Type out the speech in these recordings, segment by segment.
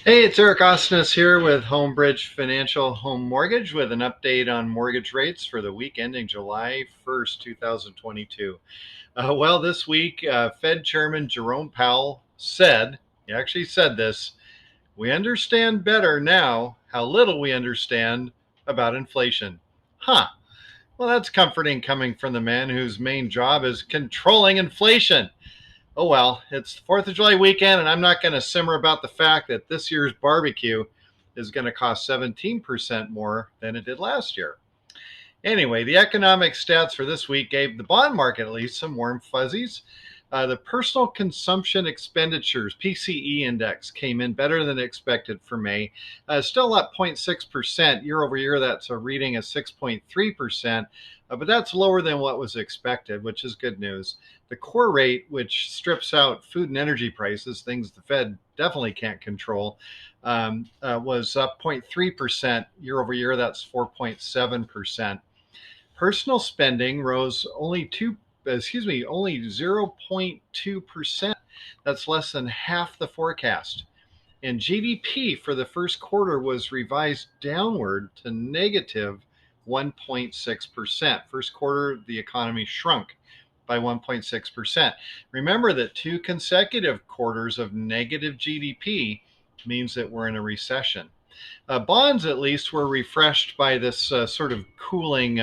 Hey, it's Eric Osnes here with Homebridge Financial Home Mortgage with an update on mortgage rates for the week ending July 1st, 2022. This week, Fed Chairman Jerome Powell he actually said this, we understand better now how little we understand about inflation. Huh. Well, that's comforting coming from the man whose main job is controlling inflation. Oh well, it's the 4th of July weekend, and I'm not going to simmer about the fact that this year's barbecue is going to cost 17% more than it did last year. Anyway, the economic stats for this week gave the bond market at least some warm fuzzies. The personal consumption expenditures (PCE) index came in better than expected for May. Still up 0.6% year over year. That's a reading of 6.3%, but that's lower than what was expected, which is good news. The core rate, which strips out food and energy prices, things the Fed definitely can't control, was up 0.3% year over year. That's 4.7%. Personal spending rose only 0.2%. That's less than half the forecast. And GDP for the first quarter was revised downward to negative 1.6%. First quarter, the economy shrunk by 1.6%. Remember that two consecutive quarters of negative GDP means that we're in a recession. Bonds, at least, were refreshed by this sort of cooling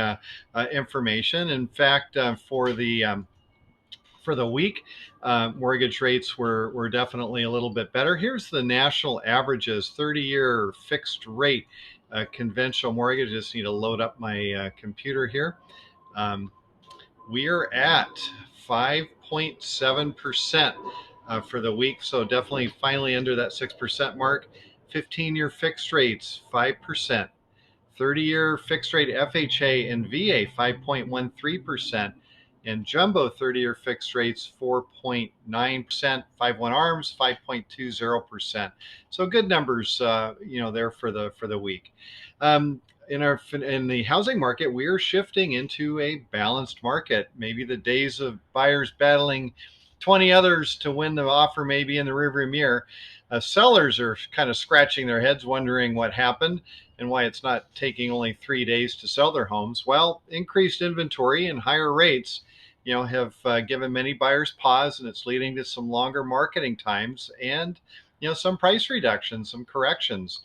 information. In fact, for the week, mortgage rates were definitely a little bit better. Here's the national averages: 30-year fixed rate conventional mortgage. Just need to load up my computer here. Um, we are at 5.7% for the week, so definitely finally under that 6% mark. 15-year fixed rates 5%. 30-year fixed rate FHA and VA 5.13%, and jumbo 30-year fixed rates 4.9%. 5/1 ARMs 5.20%. So good numbers, there for the week. In the housing market, we are shifting into a balanced market. Maybe the days of buyers battling 20 others to win the offer may be in the rearview mirror. Sellers are kind of scratching their heads, wondering what happened and why it's not taking only 3 days to sell their homes. Well, increased inventory and higher rates, have given many buyers pause, and it's leading to some longer marketing times and, some price reductions, some corrections.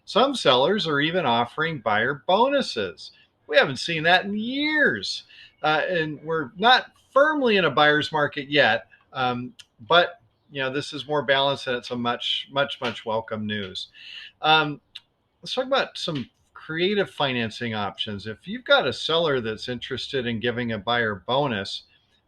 Some sellers are even offering buyer bonuses. We haven't seen that in years, and we're not firmly in a buyer's market yet, but this is more balanced, and it's a much, much, much welcome news. Let's talk about some creative financing options. If you've got a seller that's interested in giving a buyer bonus,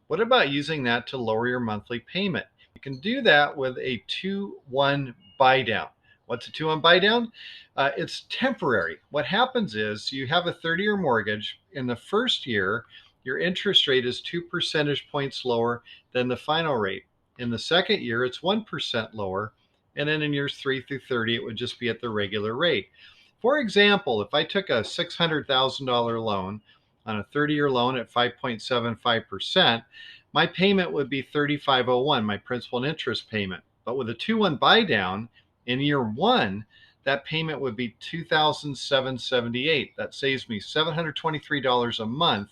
what about using that to lower your monthly payment? You can do that with a 2-1 buy down. What's a 2-1 buy down? It's temporary. What happens is you have a 30-year mortgage. In the first year, your interest rate is 2 percentage points lower than the final rate. In the second year, it's 1% lower. And then in years 3 through 30, it would just be at the regular rate. For example, if I took a $600,000 loan on a 30-year loan at 5.75%, my payment would be $3,501, my principal and interest payment. But with a 2-1 buy down, in year one, that payment would be $2,778. That saves me $723 a month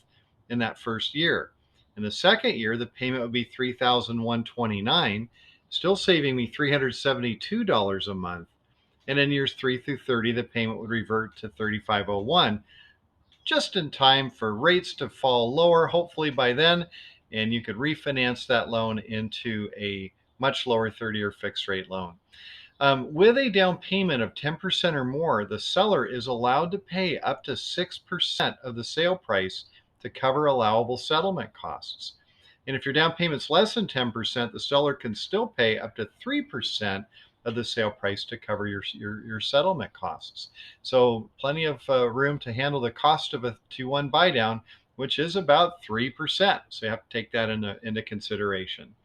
in that first year. In the second year, the payment would be $3,129, still saving me $372 a month. And in years 3 through 30, the payment would revert to $3,501, just in time for rates to fall lower, hopefully by then, and you could refinance that loan into a much lower 30-year fixed rate loan. With a down payment of 10% or more, the seller is allowed to pay up to 6% of the sale price to cover allowable settlement costs. And if your down payment's less than 10%, the seller can still pay up to 3% of the sale price to cover your settlement costs. So plenty of room to handle the cost of a 2-1 buy down, which is about 3%. So you have to take that into consideration.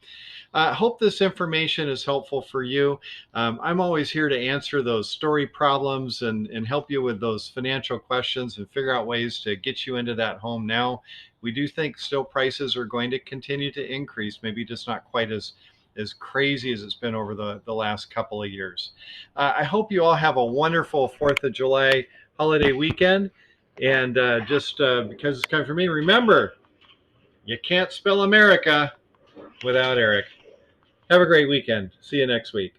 I hope this information is helpful for you. I'm always here to answer those story problems and help you with those financial questions and figure out ways to get you into that home now. We do think still prices are going to continue to increase, maybe just not quite as as crazy as it's been over the last couple of years. I hope you all have a wonderful 4th of July holiday weekend. And just because it's coming from me, remember, you can't spell America without Eric. Have a great weekend. See you next week.